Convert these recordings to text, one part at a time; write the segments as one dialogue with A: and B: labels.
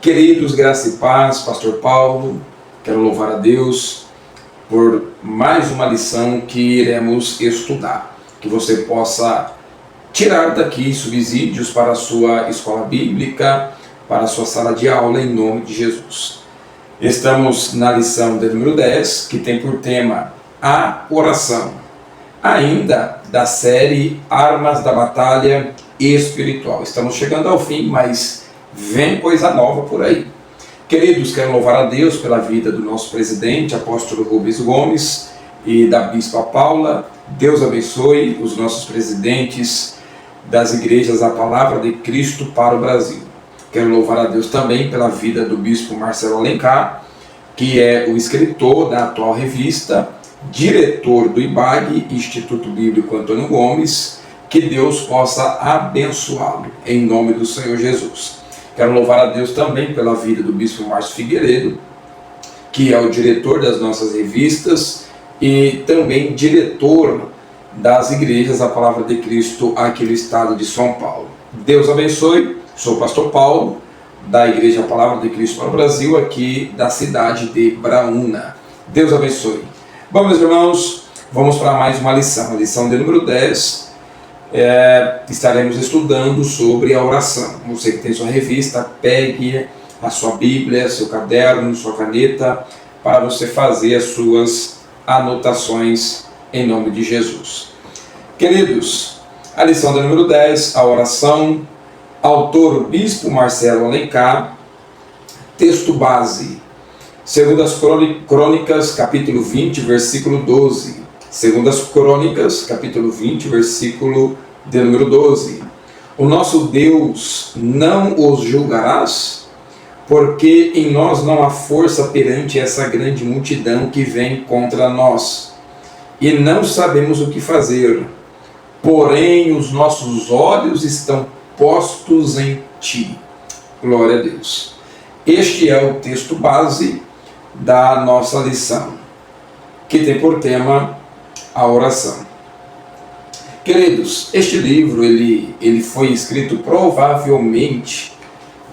A: Queridos, graça e paz, Pastor Paulo, quero louvar a Deus por mais uma lição que iremos estudar. Que você possa tirar daqui subsídios para a sua escola bíblica, para a sua sala de aula, em nome de Jesus. Estamos na lição de número 10, que tem por tema a oração, ainda da série Armas da Batalha Espiritual. Estamos chegando ao fim, mas vem coisa nova por aí. Queridos, quero louvar a Deus pela vida do nosso presidente, apóstolo Rubens Gomes, e da bispa Paula. Deus abençoe os nossos presidentes das igrejas A Palavra de Cristo para o Brasil. Quero louvar a Deus também pela vida do bispo Marcelo Alencar, que é o escritor da atual revista, diretor do IBAG, Instituto Bíblico Antônio Gomes. Que Deus possa abençoá-lo, em nome do Senhor Jesus. Quero louvar a Deus também pela vida do bispo Márcio Figueiredo, que é o diretor das nossas revistas e também diretor das igrejas A Palavra de Cristo aqui no estado de São Paulo. Deus abençoe. Sou o pastor Paulo, da igreja A Palavra de Cristo para o Brasil, aqui da cidade de Braúna. Deus abençoe. Bom, meus irmãos, vamos para mais uma lição, a lição de número 10. Estaremos estudando sobre a oração. Você que tem sua revista, pegue a sua Bíblia, seu caderno, sua caneta, para você fazer as suas anotações em nome de Jesus. Queridos, a lição de número 10, a oração, autor Bispo Marcelo Alencar, texto base, 2 Crônicas, capítulo 20, versículo 12. 2 Crônicas, capítulo 20, versículo de número 12. O nosso Deus não os julgarás, porque em nós não há força perante essa grande multidão que vem contra nós, e não sabemos o que fazer, porém os nossos olhos estão postos em ti. Glória a Deus. Este é o texto base da nossa lição, que tem por tema a oração. Queridos, este livro ele foi escrito provavelmente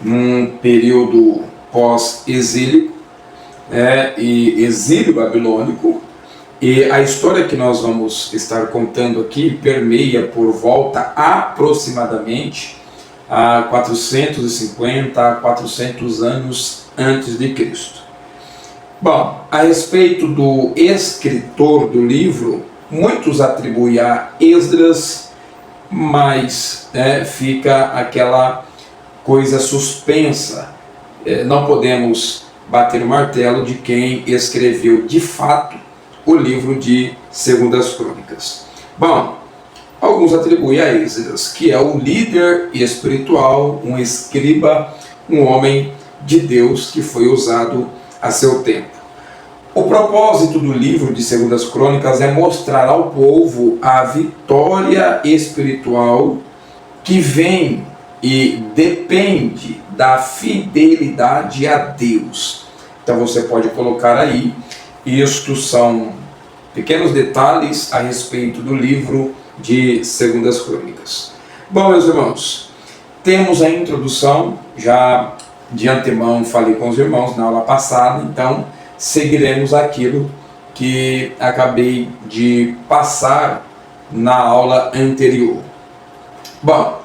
A: num período pós-exílio, e exílio babilônico, e a história que nós vamos estar contando aqui permeia por volta aproximadamente a 450 a 400 anos antes de Cristo. Bom, a respeito do escritor do livro, muitos atribuem a Esdras, mas fica aquela coisa suspensa. Não podemos bater o martelo de quem escreveu de fato o livro de 2 Crônicas. Bom, alguns atribuem a Esdras, que é o líder espiritual, um escriba, um homem de Deus que foi usado a seu tempo. O propósito do livro de 2 Crônicas é mostrar ao povo a vitória espiritual que vem e depende da fidelidade a Deus. Então você pode colocar aí, isto são pequenos detalhes a respeito do livro de 2 Crônicas. Bom, meus irmãos, temos a introdução, já de antemão falei com os irmãos na aula passada, então seguiremos aquilo que acabei de passar na aula anterior. Bom,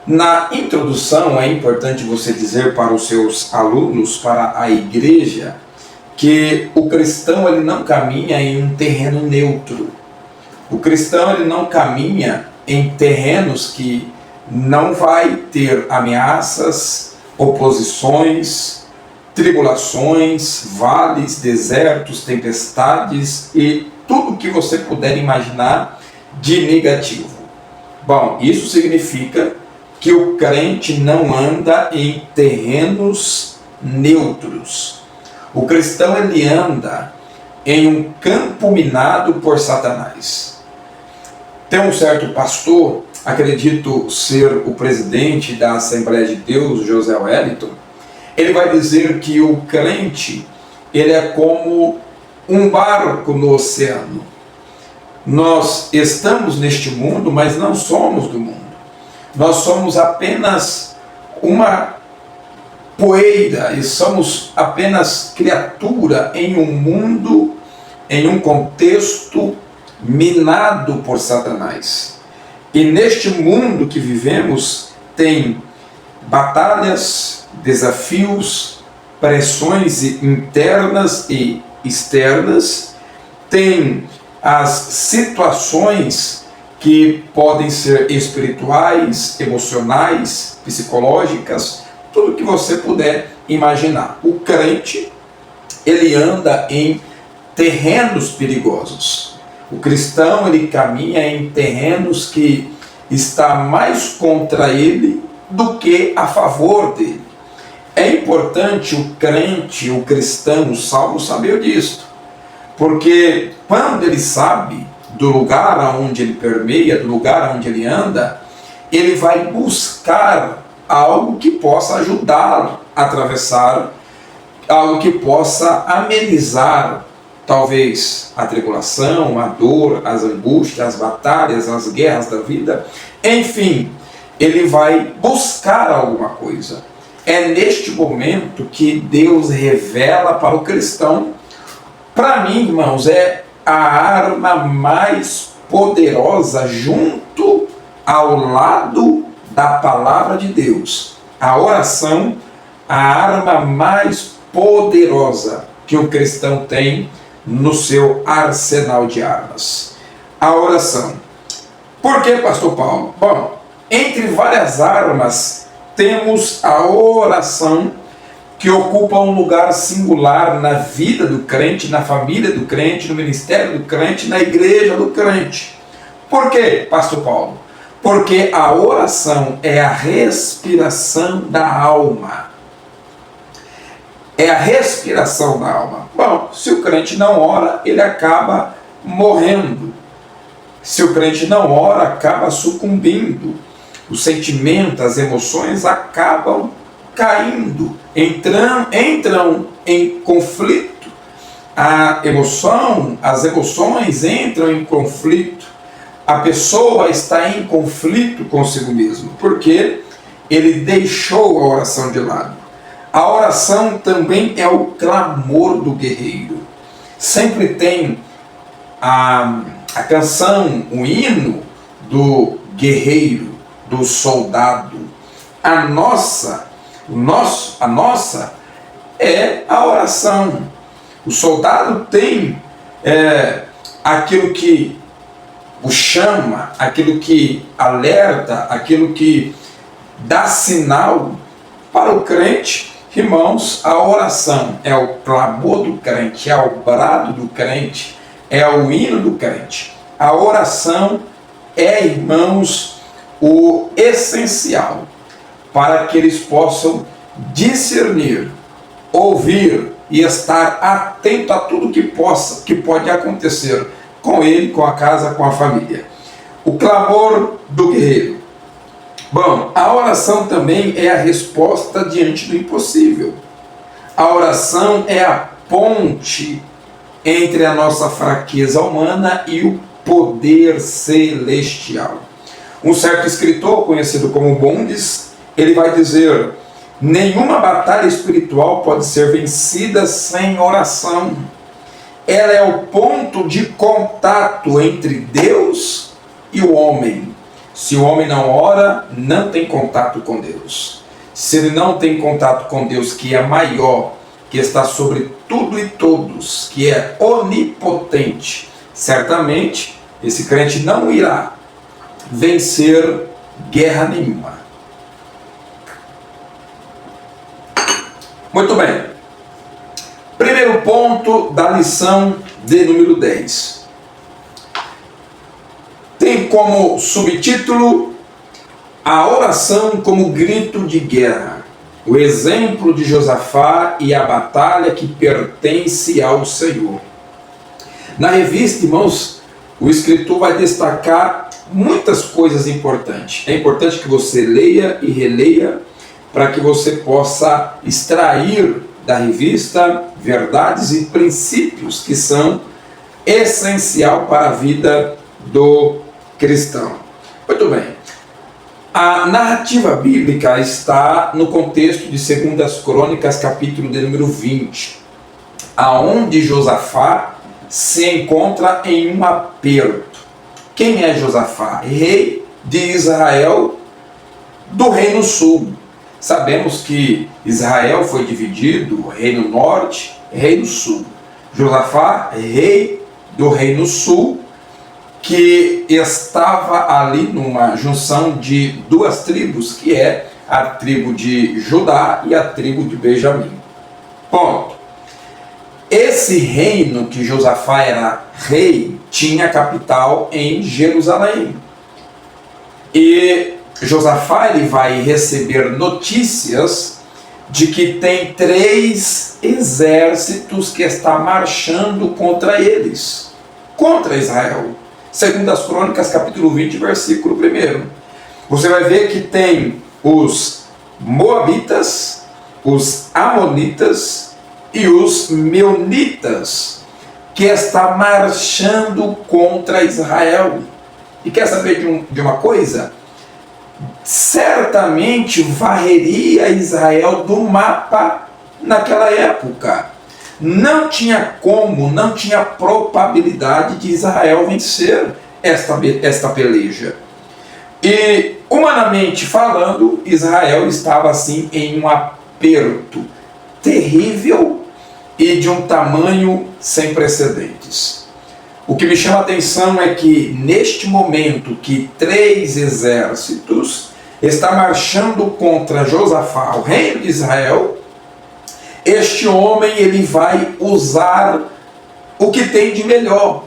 A: na introdução é importante você dizer para os seus alunos, para a igreja, que o cristão ele não caminha em um terreno neutro. O cristão ele não caminha em terrenos que não vai ter ameaças, oposições, tribulações, vales, desertos, tempestades e tudo que você puder imaginar de negativo. Bom, isso significa que o crente não anda em terrenos neutros. O cristão ele anda em um campo minado por Satanás. Tem um certo pastor, acredito ser o presidente da Assembleia de Deus, José Wellington, ele vai dizer que o crente ele é como um barco no oceano. Nós estamos neste mundo, mas não somos do mundo. Nós somos apenas uma poeira e somos apenas criatura em um mundo, em um contexto minado por Satanás. E neste mundo que vivemos tem batalhas, desafios, pressões internas e externas, tem as situações que podem ser espirituais, emocionais, psicológicas, tudo que você puder imaginar. O crente, ele anda em terrenos perigosos. O cristão, ele caminha em terrenos que está mais contra ele do que a favor dele. É importante o crente, o cristão, o salvo saber disso. Porque quando ele sabe do lugar aonde ele permeia, do lugar aonde ele anda, ele vai buscar algo que possa ajudar a atravessar, algo que possa amenizar talvez a tribulação, a dor, as angústias, as batalhas, as guerras da vida. Enfim, ele vai buscar alguma coisa. É neste momento que Deus revela para o cristão. Para mim, irmãos, é a arma mais poderosa junto ao lado da palavra de Deus. A oração, a arma mais poderosa que o cristão tem no seu arsenal de armas. A oração. Por que, pastor Paulo? Bom, entre várias armas, temos a oração, que ocupa um lugar singular na vida do crente, na família do crente, no ministério do crente, na igreja do crente. Por quê, pastor Paulo? Porque a oração é a respiração da alma. É a respiração da alma. Bom, se o crente não ora, ele acaba morrendo. Se o crente não ora, acaba sucumbindo. O sentimento, as emoções acabam caindo, entram em conflito. A emoção, as emoções entram em conflito. A pessoa está em conflito consigo mesmo, porque ele deixou a oração de lado. A oração também é o clamor do guerreiro. Sempre tem a canção, o hino do guerreiro, do soldado. A nossa é a oração. O soldado tem aquilo que o chama, aquilo que alerta, aquilo que dá sinal. Para o crente, irmãos, a oração é o clamor do crente, é o brado do crente, é o hino do crente. A oração é, irmãos, o essencial para que eles possam discernir, ouvir e estar atento a tudo que pode acontecer com ele, com a casa, com a família. O clamor do guerreiro. Bom, a oração também é a resposta diante do impossível. A oração é a ponte entre a nossa fraqueza humana e o poder celestial. Um certo escritor, conhecido como Bondes, ele vai dizer: nenhuma batalha espiritual pode ser vencida sem oração. Ela é o ponto de contato entre Deus e o homem. Se o homem não ora, não tem contato com Deus. Se ele não tem contato com Deus, que é maior, que está sobre tudo e todos, que é onipotente, certamente esse crente não irá vencer guerra nenhuma. Muito bem. Primeiro ponto da lição de número 10. Tem como subtítulo a oração como grito de guerra, o exemplo de Josafá e a batalha que pertence ao Senhor. Na revista, irmãos, o escritor vai destacar muitas coisas importantes. É importante que você leia e releia para que você possa extrair da revista verdades e princípios que são essencial para a vida do cristão. Muito bem. A narrativa bíblica está no contexto de 2 Crônicas, capítulo de número 20, aonde Josafá se encontra em um aperto. Quem é Josafá? Rei de Israel do Reino Sul. Sabemos que Israel foi dividido, Reino Norte e Reino Sul. Josafá, rei do Reino Sul, que estava ali numa junção de duas tribos, que é a tribo de Judá e a tribo de Benjamim. Ponto. Esse reino que Josafá era rei, tinha capital em Jerusalém. E Josafá ele vai receber notícias de que tem 3 exércitos que estão marchando contra eles, contra Israel. 2 Crônicas, capítulo 20, versículo 1. Você vai ver que tem os Moabitas, os Amonitas e os Meunitas, que estão marchando contra Israel. E quer saber de uma coisa? Certamente varreria Israel do mapa naquela época. Não tinha como, não tinha probabilidade de Israel vencer esta peleja. E, humanamente falando, Israel estava assim em um aperto terrível e de um tamanho sem precedentes. O que me chama a atenção é que neste momento que 3 exércitos estão marchando contra Josafá, o reino de Israel, este homem ele vai usar o que tem de melhor.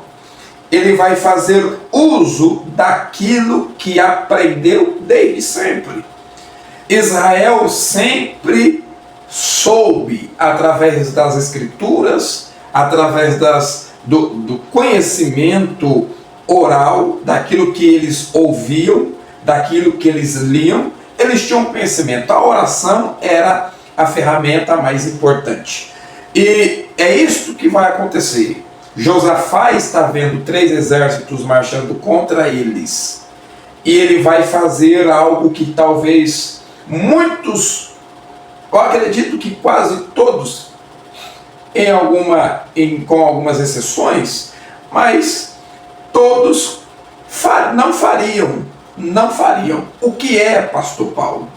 A: Ele vai fazer uso daquilo que aprendeu desde sempre. Israel sempre soube, através das escrituras, através do conhecimento oral, daquilo que eles ouviam, daquilo que eles liam, eles tinham conhecimento. A oração era a ferramenta mais importante. E é isto que vai acontecer. Josafá está vendo 3 exércitos marchando contra eles. E ele vai fazer algo que talvez muitos, eu acredito que quase todos, com algumas exceções, mas todos não fariam. O que é, pastor Paulo?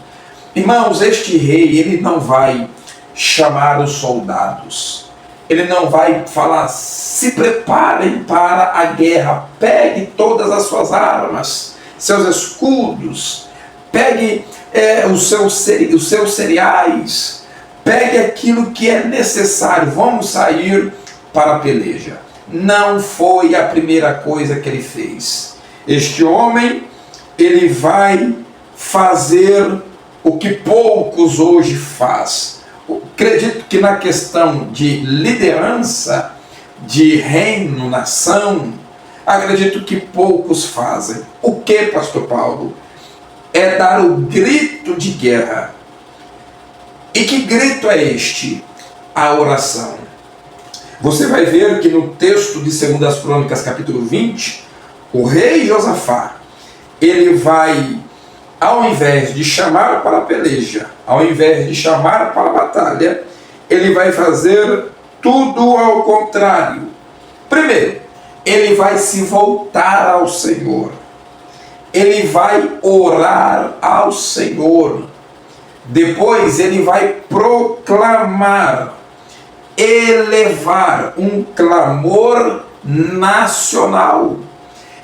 A: Irmãos, este rei, ele não vai chamar os soldados. Ele não vai falar, se preparem para a guerra, pegue todas as suas armas, seus escudos, pegue os seus cereais, pegue aquilo que é necessário, vamos sair para a peleja. Não foi a primeira coisa que ele fez. Este homem, ele vai fazer o que poucos hoje fazem. Acredito que na questão de liderança, de reino, nação, acredito que poucos fazem. O que, pastor Paulo? É dar o grito de guerra. E que grito é este? A oração. Você vai ver que no texto de 2 Crônicas, capítulo 20, o rei Josafá, ele vai, ao invés de chamar para a peleja, ao invés de chamar para a batalha, ele vai fazer tudo ao contrário. Primeiro, ele vai se voltar ao Senhor. Ele vai orar ao Senhor. Depois ele vai proclamar, elevar um clamor nacional.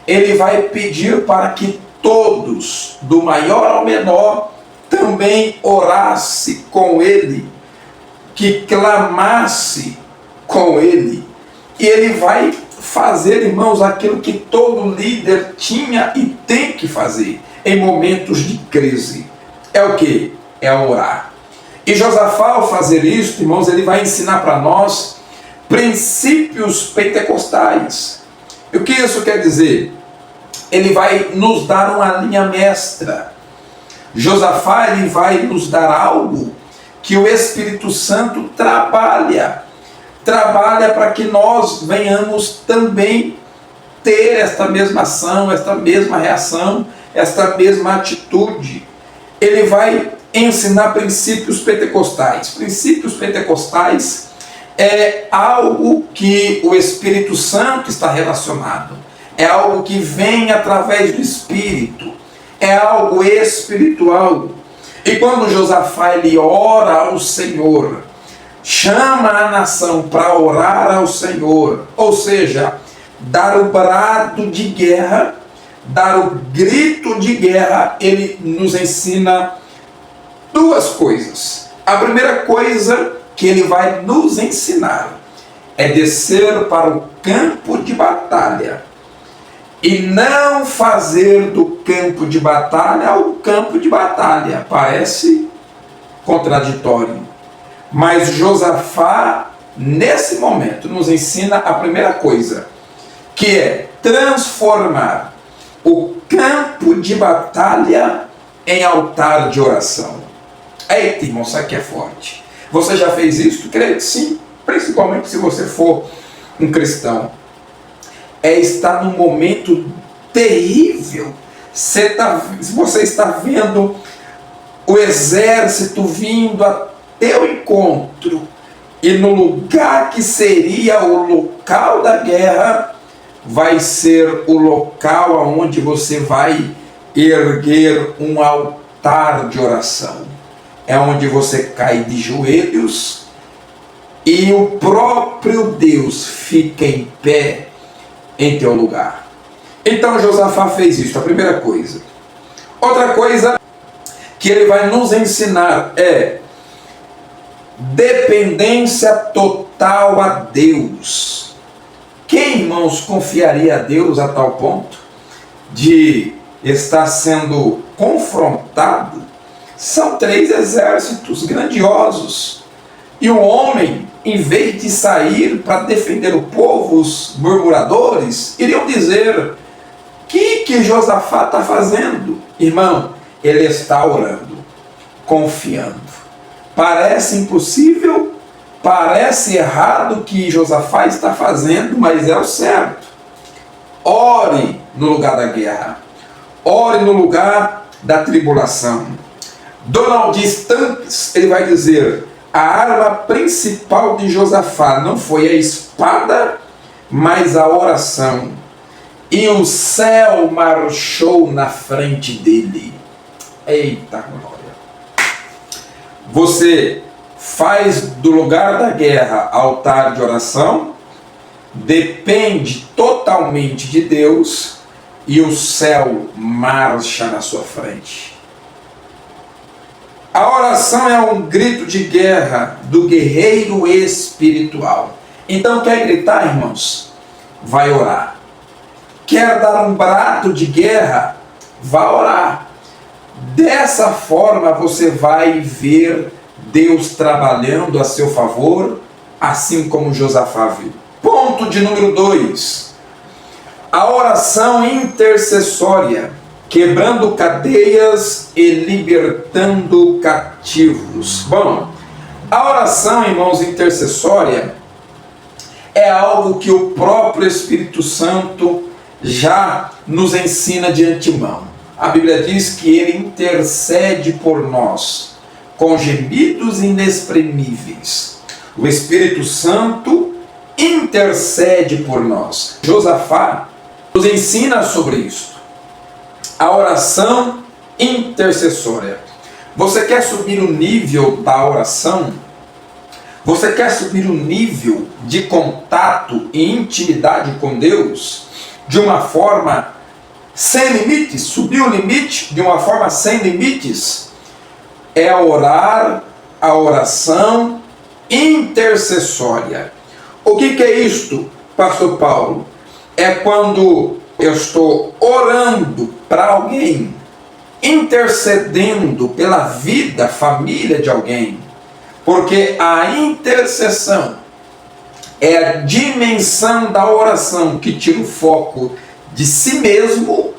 A: Ele vai pedir para que todos, do maior ao menor, também orasse com ele, que clamasse com ele. E ele vai fazer, irmãos, aquilo que todo líder tinha e tem que fazer em momentos de crise. É o que? É orar. E Josafá, ao fazer isso, irmãos, ele vai ensinar para nós princípios pentecostais. E o que isso quer dizer? Ele vai nos dar uma linha mestra. Josafá, ele vai nos dar algo que o Espírito Santo trabalha para que nós venhamos também ter esta mesma ação, esta mesma reação esta mesma atitude. Ele vai ensinar princípios pentecostais. Princípios pentecostais é algo que o Espírito Santo está relacionado. É algo que vem através do Espírito. É algo espiritual. E quando Josafá ele ora ao Senhor, chama a nação para orar ao Senhor, ou seja, dar o brado de guerra, dar o grito de guerra, ele nos ensina duas coisas. A primeira coisa que ele vai nos ensinar é descer para o campo de batalha e não fazer do campo de batalha o campo de batalha. Parece contraditório, mas Josafá nesse momento nos ensina a primeira coisa, que é transformar o campo de batalha em altar de oração. Eita, irmão, isso aqui é forte. Você já fez isso? Creio que sim, principalmente se você for um cristão. É estar num momento terrível. Você está vendo o exército vindo a teu encontro, e no lugar que seria o local da guerra, vai ser o local onde você vai erguer um altar de oração. É onde você cai de joelhos e o próprio Deus fica em pé em teu lugar. Então Josafá fez isso, a primeira coisa. Outra coisa que ele vai nos ensinar é dependência total a Deus. Quem, irmãos, confiaria a Deus a tal ponto de estar sendo confrontado? São 3 exércitos grandiosos. E o homem, em vez de sair para defender o povo, os murmuradores, iriam dizer: o que Josafá está fazendo? Irmão, ele está orando, confiando. Parece impossível, parece errado o que Josafá está fazendo, mas é o certo. Ore no lugar da guerra. Ore no lugar da tribulação. Donald Stamps, ele vai dizer: a arma principal de Josafá não foi a espada, mas a oração. E o céu marchou na frente dele. Eita glória! Você faz do lugar da guerra altar de oração, depende totalmente de Deus, e o céu marcha na sua frente. A oração é um grito de guerra do guerreiro espiritual. Então, quer gritar, irmãos? Vai orar. Quer dar um brado de guerra? Vá orar. Dessa forma você vai ver Deus trabalhando a seu favor, assim como Josafá viu. Ponto de número 2. A oração intercessória, quebrando cadeias e libertando cativos. Bom, a oração, irmãos, intercessória é algo que o próprio Espírito Santo já nos ensina de antemão. A Bíblia diz que ele intercede por nós com gemidos inexprimíveis. O Espírito Santo intercede por nós. Josafá nos ensina sobre isso. A oração intercessória. Você quer subir o nível da oração? Você quer subir o nível de contato e intimidade com Deus de uma forma sem limites? Subir o limite de uma forma sem limites? É orar a oração intercessória. O que é isto, pastor Paulo? É quando eu estou orando para alguém, intercedendo pela vida, família de alguém, porque a intercessão é a dimensão da oração que tira o foco de si mesmo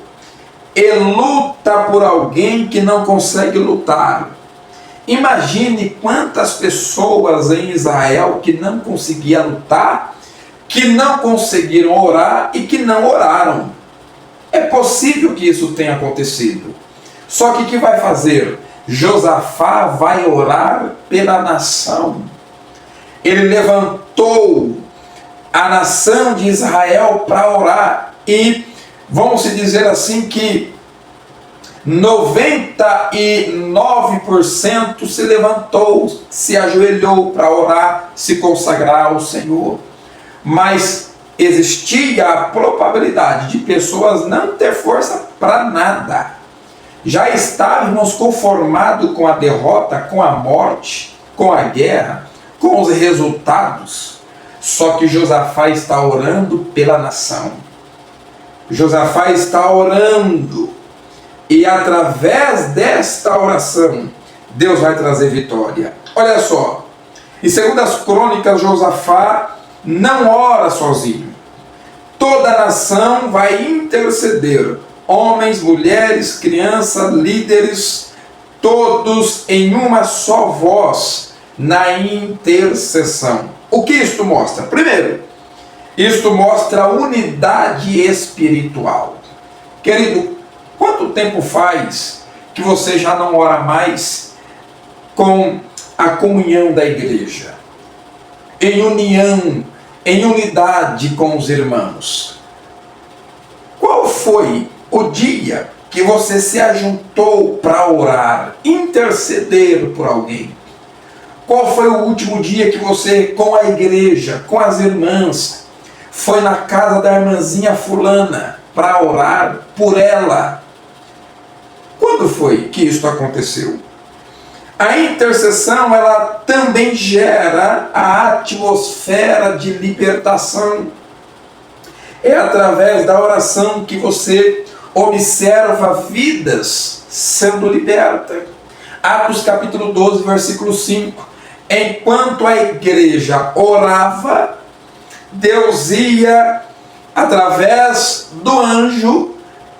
A: e luta por alguém que não consegue lutar. Imagine quantas pessoas em Israel que não conseguiam lutar, que não conseguiram orar e que não oraram. É possível que isso tenha acontecido. Só que o que vai fazer? Josafá vai orar pela nação. Ele levantou a nação de Israel para orar e vamos dizer assim que 99% se levantou, se ajoelhou para orar, se consagrar ao Senhor. Mas existia a probabilidade de pessoas não ter força para nada. Já estávamos conformados com a derrota, com a morte, com a guerra, com os resultados. Só que Josafá está orando pela nação. Josafá está orando. E através desta oração, Deus vai trazer vitória. Olha só, em 2 Crônicas, Josafá não ora sozinho. Toda a nação vai interceder. Homens, mulheres, crianças, líderes, todos em uma só voz na intercessão. O que isto mostra? Primeiro, isto mostra a unidade espiritual. Querido, quanto tempo faz que você já não ora mais com a comunhão da igreja? Em união, em unidade com os irmãos. Qual foi o dia que você se ajuntou para orar, interceder por alguém? Qual foi o último dia que você, com a igreja, com as irmãs, foi na casa da irmãzinha fulana para orar por ela? Quando foi que isso aconteceu? A intercessão, ela também gera a atmosfera de libertação. É através da oração que você observa vidas sendo libertas. Atos capítulo 12, versículo 5. Enquanto a igreja orava, Deus ia, através do anjo,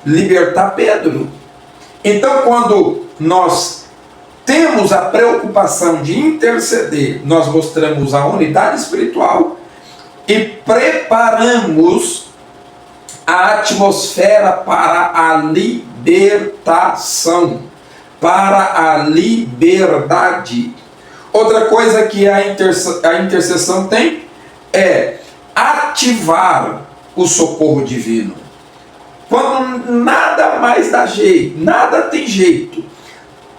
A: libertar Pedro. Então, quando nós temos a preocupação de interceder, nós mostramos a unidade espiritual e preparamos a atmosfera para a libertação, para a liberdade. Outra coisa que a intercessão tem é ativar o socorro divino. Quando nada mais dá jeito, nada tem jeito,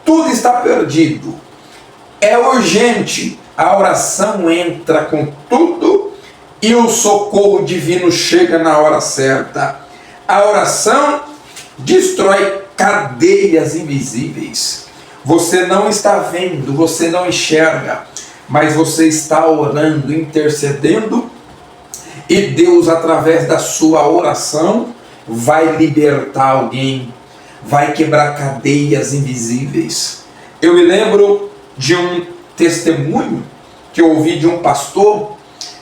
A: tudo está perdido, é urgente, a oração entra com tudo e o socorro divino chega na hora certa. A oração destrói cadeias invisíveis. Você não está vendo, você não enxerga, mas você está orando, intercedendo, e Deus, através da sua oração, vai libertar alguém, vai quebrar cadeias invisíveis. Eu me lembro de um testemunho que eu ouvi de um pastor,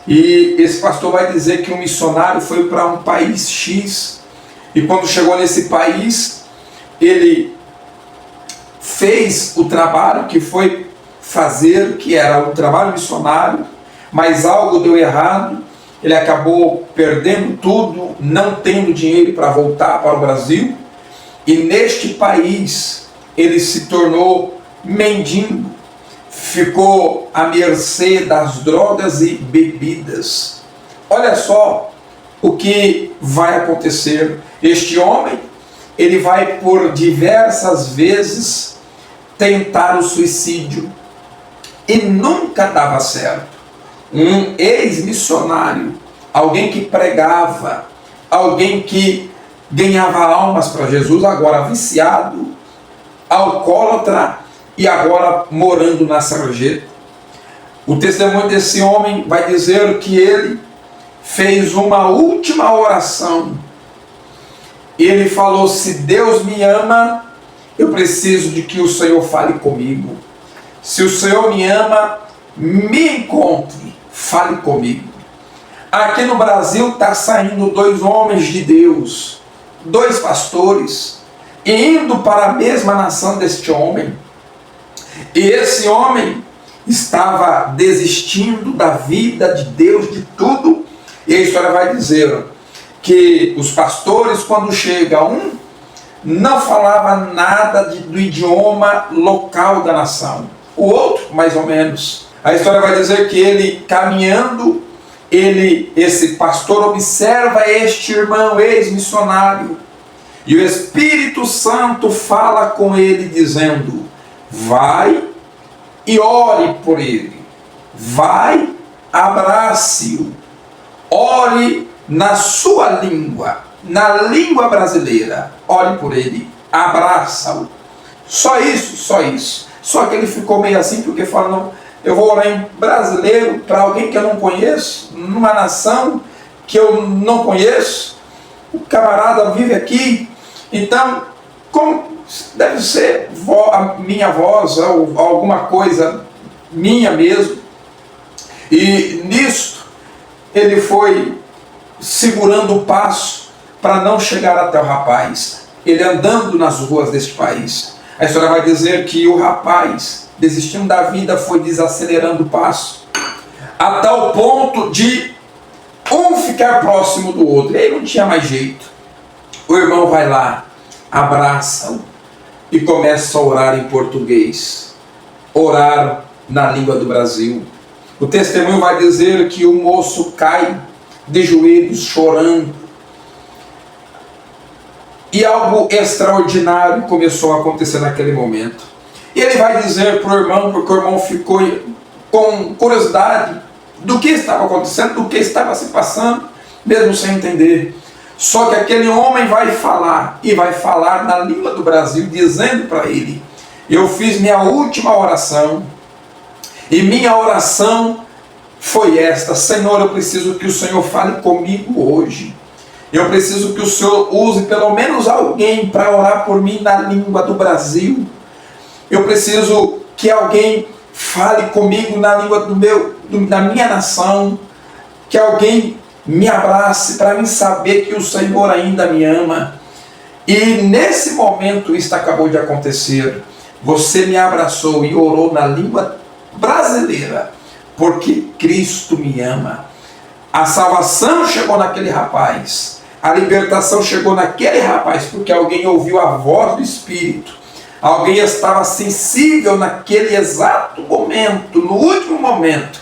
A: e esse pastor vai dizer que um missionário foi para um país X, e quando chegou nesse país, ele fez o trabalho que foi fazer, que era um trabalho missionário, mas algo deu errado, ele acabou perdendo tudo, não tendo dinheiro para voltar para o Brasil, e neste país ele se tornou mendigo, ficou à mercê das drogas e bebidas. Olha só o que vai acontecer. Este homem, ele vai por diversas vezes tentar o suicídio e nunca dava certo. Um ex-missionário, alguém que pregava, alguém que ganhava almas para Jesus, agora viciado, alcoólatra e agora morando na sarjeta. O testemunho desse homem vai dizer que ele fez uma última oração. Ele falou: se Deus me ama, eu preciso de que o Senhor fale comigo. Se o Senhor me ama, me encontre, fale comigo. Aqui no Brasil está saindo 2 homens de Deus, 2 pastores, indo para a mesma nação deste homem. E esse homem estava desistindo da vida de Deus, de tudo. E a história vai dizer que os pastores, quando chega não falava nada do idioma local da nação. O outro, mais ou menos. A história vai dizer que ele, caminhando, esse pastor observa este irmão ex-missionário. E o Espírito Santo fala com ele dizendo: vai e ore por ele. Vai, abrace-o. Ore na sua língua, na língua brasileira. Ore por ele, abraça-o. Só isso, só isso. Só que ele ficou meio assim, porque falou: não, eu vou orar em brasileiro para alguém que eu não conheço, numa nação que eu não conheço. O camarada vive aqui, então, como deve ser a minha voz ou alguma coisa minha mesmo. E nisso ele foi segurando o passo para não chegar até o rapaz. Ele andando nas ruas deste país. A história vai dizer que o rapaz, desistindo da vida, foi desacelerando o passo, a tal ponto de um ficar próximo do outro. E aí não tinha mais jeito. O irmão vai lá, abraça-o e começa a orar em português. Orar na língua do Brasil. O testemunho vai dizer que o moço cai de joelhos chorando. E algo extraordinário começou a acontecer naquele momento. E ele vai dizer para o irmão, porque o irmão ficou com curiosidade do que estava acontecendo, do que estava se passando, mesmo sem entender. Só que aquele homem vai falar, e vai falar na língua do Brasil, dizendo para ele: eu fiz minha última oração, e minha oração foi esta: Senhor, eu preciso que o Senhor fale comigo hoje. Eu preciso que o Senhor use pelo menos alguém para orar por mim na língua do Brasil. Eu preciso que alguém fale comigo na língua da minha nação. Que alguém me abrace para mim saber que o Senhor ainda me ama. E nesse momento isso acabou de acontecer. Você me abraçou e orou na língua brasileira, porque Cristo me ama. A salvação chegou naquele rapaz. A libertação chegou naquele rapaz, porque alguém ouviu a voz do Espírito. Alguém estava sensível naquele exato momento, no último momento.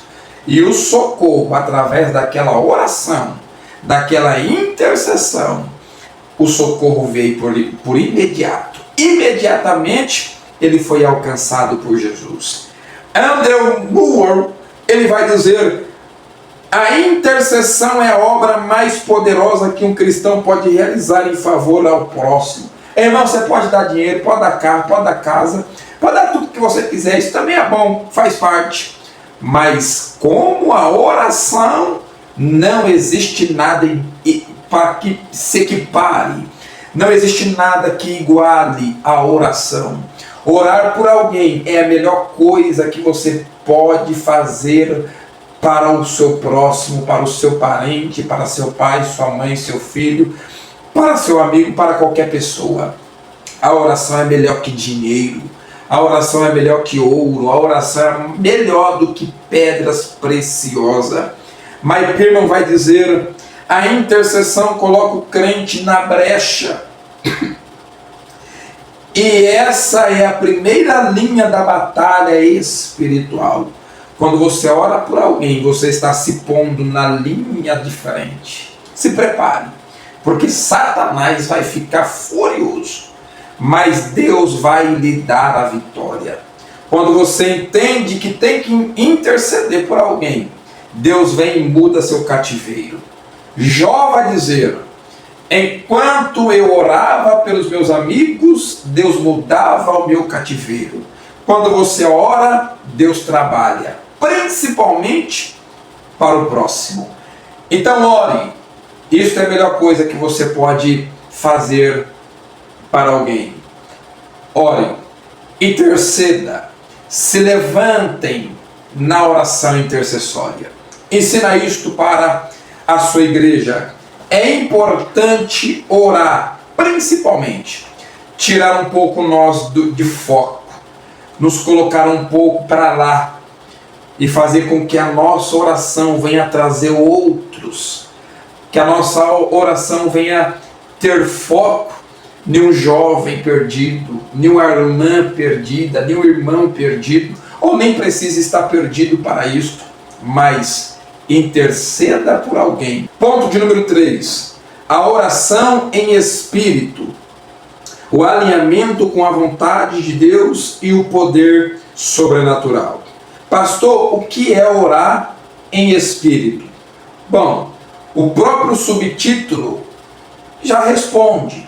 A: E o socorro, através daquela oração, daquela intercessão, o socorro veio por imediato. Imediatamente ele foi alcançado por Jesus. Andrew Moore, ele vai dizer: a intercessão é a obra mais poderosa que um cristão pode realizar em favor ao próximo. Irmão, você pode dar dinheiro, pode dar carro, pode dar casa, pode dar tudo que você quiser, isso também é bom, faz parte. Mas como a oração, não existe nada para que se equipare, não existe nada que iguale a oração. Orar por alguém é a melhor coisa que você pode fazer para o seu próximo, para o seu parente, para seu pai, sua mãe, seu filho, para seu amigo, para qualquer pessoa. A oração é melhor que dinheiro, a oração é melhor que ouro, a oração é melhor do que pedras preciosas. Mike Perman vai dizer: a intercessão coloca o crente na brecha. E essa é a primeira linha da batalha espiritual. Quando você ora por alguém, você está se pondo na linha de frente. Se prepare, porque Satanás vai ficar furioso, mas Deus vai lhe dar a vitória. Quando você entende que tem que interceder por alguém, Deus vem e muda seu cativeiro. Jó vai dizer: enquanto eu orava pelos meus amigos, Deus mudava o meu cativeiro. Quando você ora, Deus trabalha, principalmente para o próximo. Então ore. Isso é a melhor coisa que você pode fazer para alguém. Ore, interceda, se levantem na oração intercessória. Ensina isto para a sua igreja. É importante orar, principalmente tirar um pouco nós de foco, nos colocar um pouco para lá e fazer com que a nossa oração venha trazer outros que a nossa oração venha ter foco em um jovem perdido, em uma irmã perdida, em um irmão perdido, ou nem precisa estar perdido para isto, mas interceda por alguém. Ponto de número 3. A oração em espírito. O alinhamento com a vontade de Deus e o poder sobrenatural. Pastor, o que é orar em espírito? Bom, o próprio subtítulo já responde.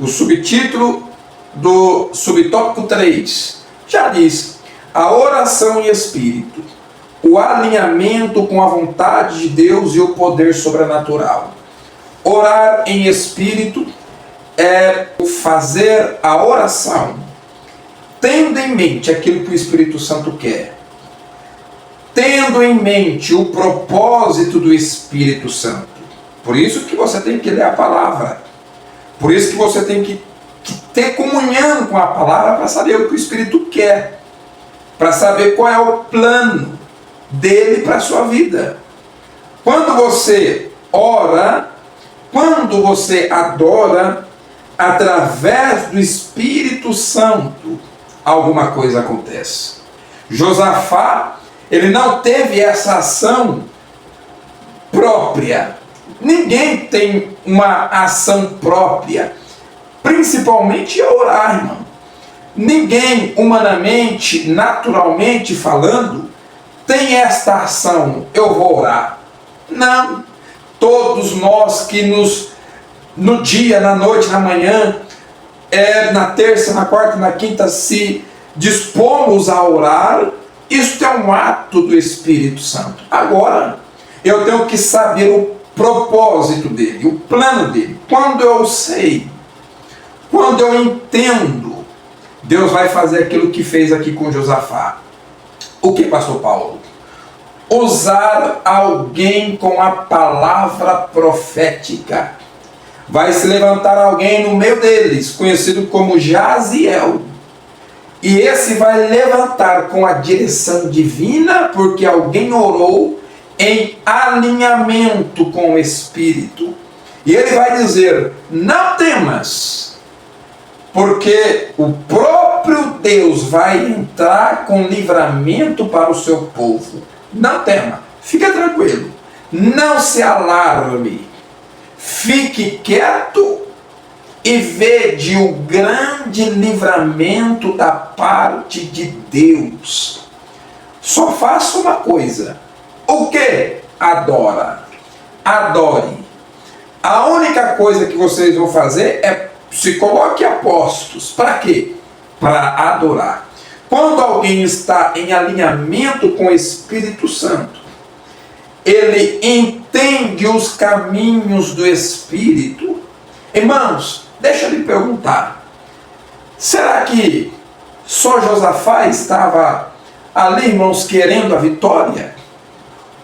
A: O subtítulo do subtópico 3 já diz: a oração em espírito, o alinhamento com a vontade de Deus e o poder sobrenatural. Orar em espírito é fazer a oração tendo em mente aquilo que o Espírito Santo quer, tendo em mente o propósito do Espírito Santo. Por isso que você tem que ler a palavra, por isso que você tem que ter comunhão com a palavra para saber o que o Espírito quer, para saber qual é o plano dele para a sua vida. Quando você ora, quando você adora através do Espírito Santo, alguma coisa acontece. Josafá, ele não teve essa ação própria. Ninguém tem uma ação própria, principalmente orar, irmão. Ninguém, humanamente, naturalmente falando, tem esta ação: eu vou orar. Não. Todos nós que no dia, na noite, na manhã, na terça, na quarta, na quinta, se dispomos a orar, isso é um ato do Espírito Santo. Agora, eu tenho que saber o propósito dele, o plano dele. Quando eu sei, quando eu entendo, Deus vai fazer aquilo que fez aqui com Josafá. O que, pastor Paulo? Usar alguém com a palavra profética. Vai se levantar alguém no meio deles, conhecido como Jaziel. E esse vai levantar com a direção divina, porque alguém orou em alinhamento com o Espírito. E ele vai dizer: não temas, porque o próprio Deus vai entrar com livramento para o seu povo. Não tema, fica tranquilo, não se alarme, fique quieto e vede o grande livramento da parte de Deus. Só faça uma coisa. O que? Adora. Adore. A única coisa que vocês vão fazer é se coloque a postos. Para quê? Para adorar. Quando alguém está em alinhamento com o Espírito Santo, ele entende os caminhos do Espírito. Irmãos, deixa eu lhe perguntar, será que só Josafá estava ali, irmãos, querendo a vitória?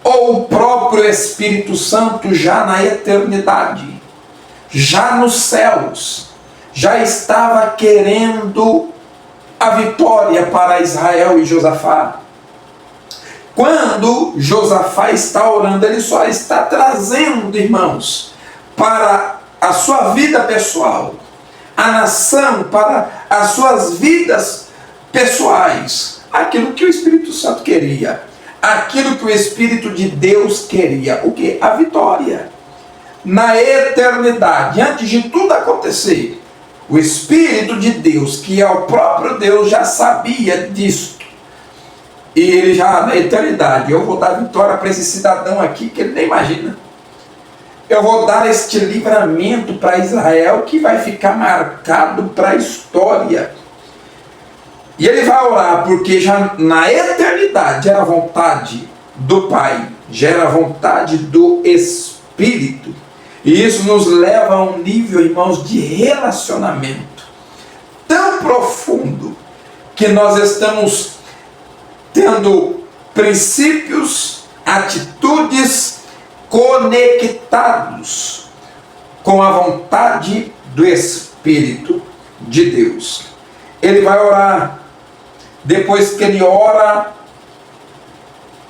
A: Ou o próprio Espírito Santo já na eternidade, já nos céus, já estava querendo a vitória para Israel e Josafá? Quando Josafá está orando, ele só está trazendo, irmãos, para a sua vida pessoal, a nação, para as suas vidas pessoais, aquilo que o Espírito Santo queria, aquilo que o Espírito de Deus queria. O que? A vitória. Na eternidade, antes de tudo acontecer, o Espírito de Deus, que é o próprio Deus, já sabia disto. E ele já, na eternidade, eu vou dar vitória para esse cidadão aqui que ele nem imagina. Eu vou dar este livramento para Israel que vai ficar marcado para a história. E ele vai orar porque já na eternidade era a vontade do Pai, já era a vontade do Espírito. E isso nos leva a um nível, irmãos, de relacionamento tão profundo que nós estamos tendo princípios, atitudes conectados com a vontade do Espírito de Deus. Ele vai orar. Depois que ele ora,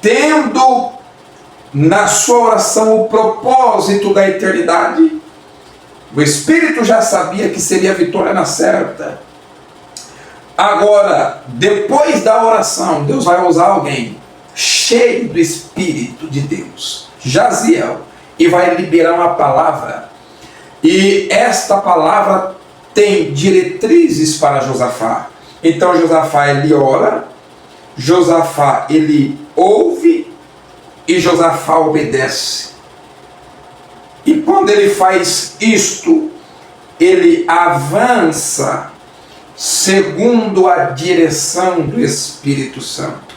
A: tendo na sua oração o propósito da eternidade. O Espírito já sabia que seria a vitória na certa. Agora, depois da oração, Deus vai usar alguém cheio do Espírito de Deus, Jaziel, e vai liberar uma palavra. E esta palavra tem diretrizes para Josafá. Então Josafá, ele ora, Josafá, ele ouve, e Josafá obedece. E quando ele faz isto, ele avança segundo a direção do Espírito Santo.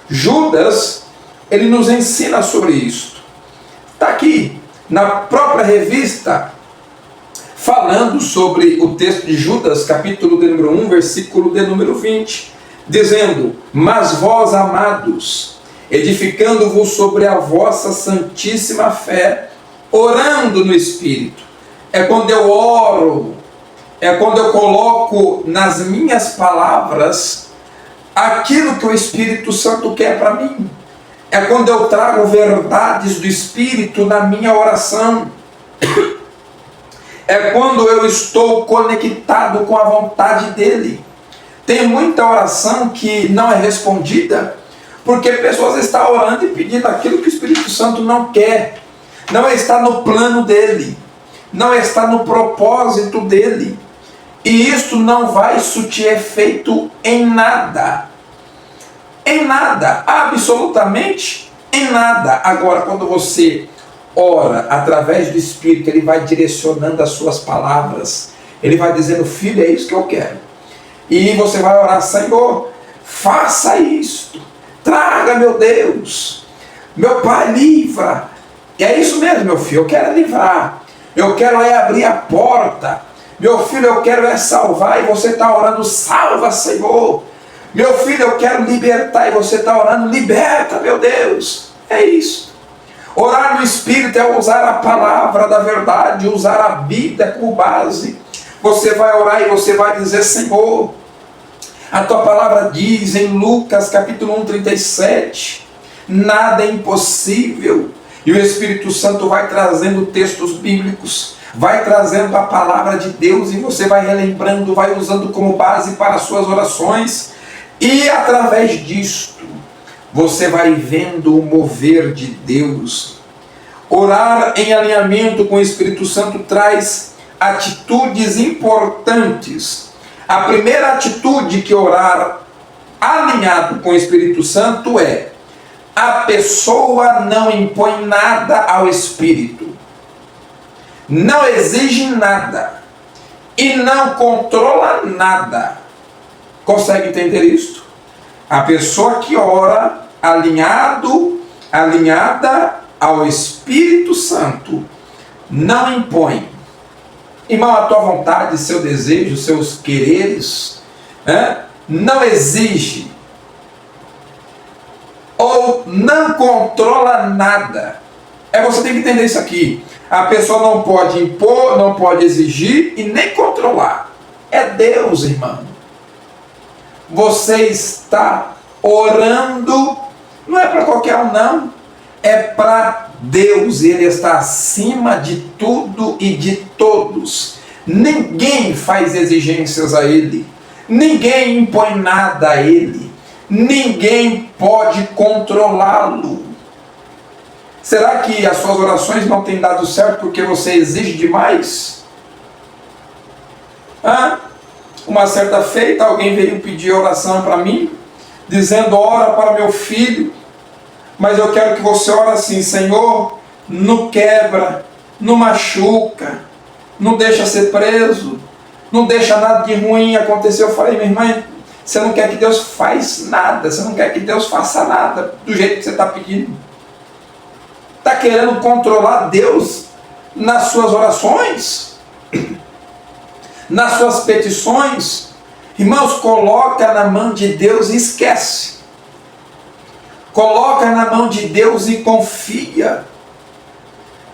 A: Judas, ele nos ensina sobre isto. Está aqui, na própria revista, falando sobre o texto de Judas, capítulo de número 1, versículo de número 20, dizendo: mas vós, amados, edificando-vos sobre a vossa santíssima fé, orando no Espírito. É quando eu oro, é quando eu coloco nas minhas palavras aquilo que o Espírito Santo quer para mim. É quando eu trago verdades do Espírito na minha oração. É quando eu estou conectado com a vontade dEle. Tem muita oração que não é respondida, porque pessoas estão orando e pedindo aquilo que o Espírito Santo não quer. Não está no plano dEle. Não está no propósito dEle. E isto não vai surtir efeito em nada. Em nada. Absolutamente em nada. Agora, quando você ora através do Espírito, Ele vai direcionando as suas palavras. Ele vai dizendo: filho, é isso que eu quero. E você vai orar: Senhor, faça isto. Traga, meu Deus. Meu Pai, livra. E é isso mesmo, meu filho. Eu quero livrar. Eu quero abrir a porta. Meu filho, eu quero salvar. E você está orando: salva, Senhor. Meu filho, eu quero libertar. E você está orando: liberta, meu Deus. É isso. Orar no Espírito é usar a palavra da verdade, usar a Bíblia como base. Você vai orar e você vai dizer: Senhor, a tua palavra diz em Lucas capítulo 1, 37, nada é impossível. E o Espírito Santo vai trazendo textos bíblicos, vai trazendo a palavra de Deus, e você vai relembrando, vai usando como base para as suas orações. E através disto, você vai vendo o mover de Deus. Orar em alinhamento com o Espírito Santo traz atitudes importantes. A primeira atitude que orar alinhado com o Espírito Santo é: a pessoa não impõe nada ao Espírito, não exige nada e não controla nada. Consegue entender isto? A pessoa que ora alinhada ao Espírito Santo não impõe. Irmão, a tua vontade, seu desejo, seus quereres, não exige ou não controla nada. Você tem que entender isso aqui. A pessoa não pode impor, não pode exigir e nem controlar. É Deus, irmão. Você está orando, não é para qualquer um, não. É para Deus. Ele está acima de tudo e de todos. Ninguém faz exigências a Ele. Ninguém impõe nada a Ele. Ninguém pode controlá-lo. Será que as suas orações não têm dado certo porque você exige demais? Uma certa feita, alguém veio pedir oração para mim, dizendo: ora para meu filho, mas eu quero que você ore assim: Senhor, não quebra, não machuca, não deixa ser preso, não deixa nada de ruim acontecer. Eu falei: minha irmã, você não quer que Deus faça nada, você não quer que Deus faça nada do jeito que você está pedindo. Está querendo controlar Deus nas suas orações, nas suas petições? Irmãos, coloca na mão de Deus e esquece. Coloca na mão de Deus e confia.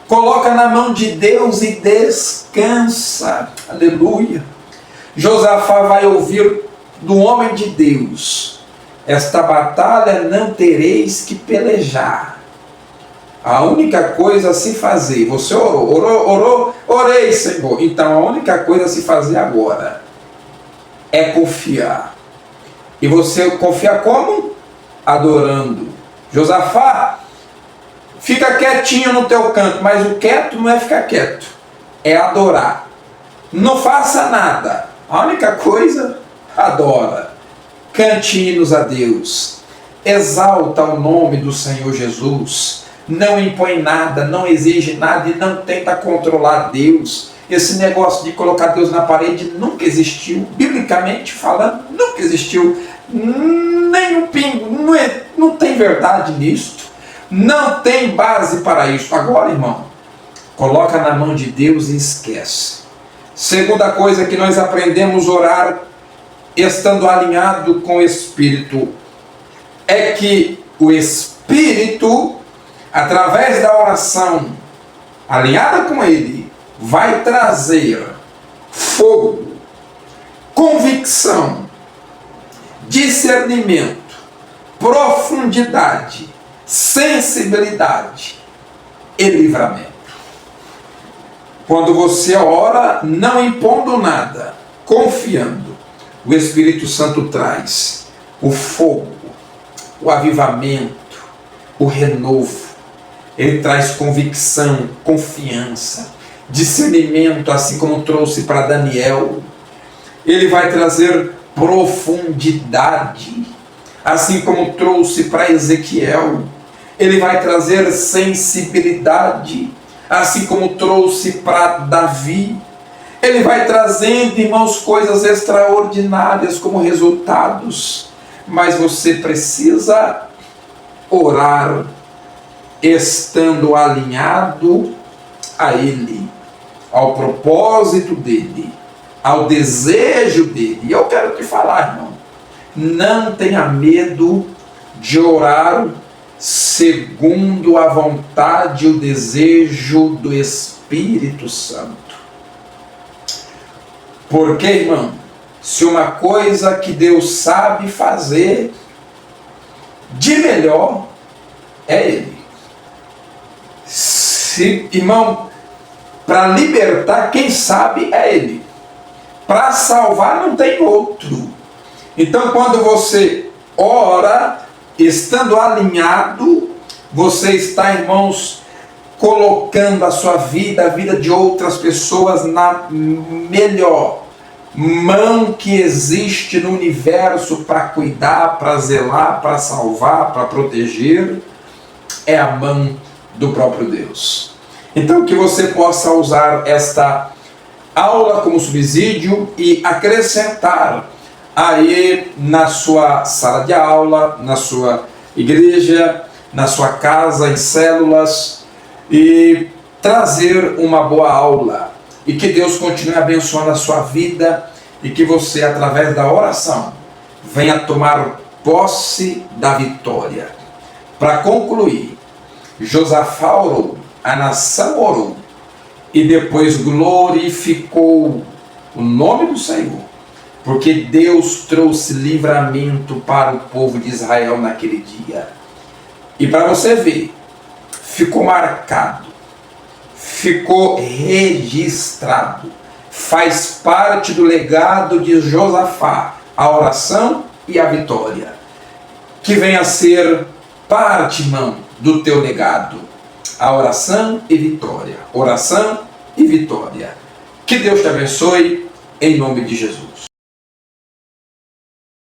A: Coloca na mão de Deus e descansa. Aleluia. Josafá vai ouvir do homem de Deus: esta batalha não tereis que pelejar. A única coisa a se fazer, você orei, Senhor. Então a única coisa a se fazer agora é confiar. E você confia como? Adorando. Josafá, fica quietinho no teu canto, mas o quieto não é ficar quieto, é adorar. Não faça nada, a única coisa, adora. Cante hinos a Deus, exalta o nome do Senhor Jesus, não impõe nada, não exige nada e não tenta controlar Deus. Esse negócio de colocar Deus na parede nunca existiu, biblicamente falando, nunca existiu, nem um pingo, não tem verdade nisto, não tem base para isso. Agora, irmão, coloca na mão de Deus e esquece. Segunda coisa que nós aprendemos a orar, estando alinhado com o Espírito, é que o Espírito, através da oração alinhada com Ele, vai trazer fogo, convicção, discernimento, profundidade, sensibilidade e livramento. Quando você ora, não impondo nada, confiando, o Espírito Santo traz o fogo, o avivamento, o renovo. Ele traz convicção, confiança, discernimento, assim como trouxe para Daniel. Ele vai trazer profundidade, assim como trouxe para Ezequiel. Ele vai trazer sensibilidade, assim como trouxe para Davi. Ele vai trazendo, irmãos, coisas extraordinárias como resultados. Mas você precisa orar estando alinhado a Ele, ao propósito dEle, ao desejo dEle. E eu quero te falar, irmão, não tenha medo de orar segundo a vontade e o desejo do Espírito Santo. Porque, irmão, se uma coisa que Deus sabe fazer de melhor é Ele. Irmão, para libertar, quem sabe é Ele. Para salvar, não tem outro. Então, quando você ora, estando alinhado, você está, irmãos, colocando a sua vida, a vida de outras pessoas na melhor mão que existe no universo para cuidar, para zelar, para salvar, para proteger, é a mão do próprio Deus. Então, que você possa usar esta aula como subsídio e acrescentar aí na sua sala de aula, na sua igreja, na sua casa, em células, e trazer uma boa aula. E que Deus continue abençoando a sua vida e que você, através da oração, venha tomar posse da vitória. Para concluir, Josafá orou, a nação orou e depois glorificou o nome do Senhor, porque Deus trouxe livramento para o povo de Israel naquele dia. E para você ver, ficou marcado, ficou registrado, faz parte do legado de Josafá, a oração e a vitória. Que venha a ser parte, irmão, do teu legado, a oração e vitória, oração e vitória. Que Deus te abençoe, em nome de Jesus.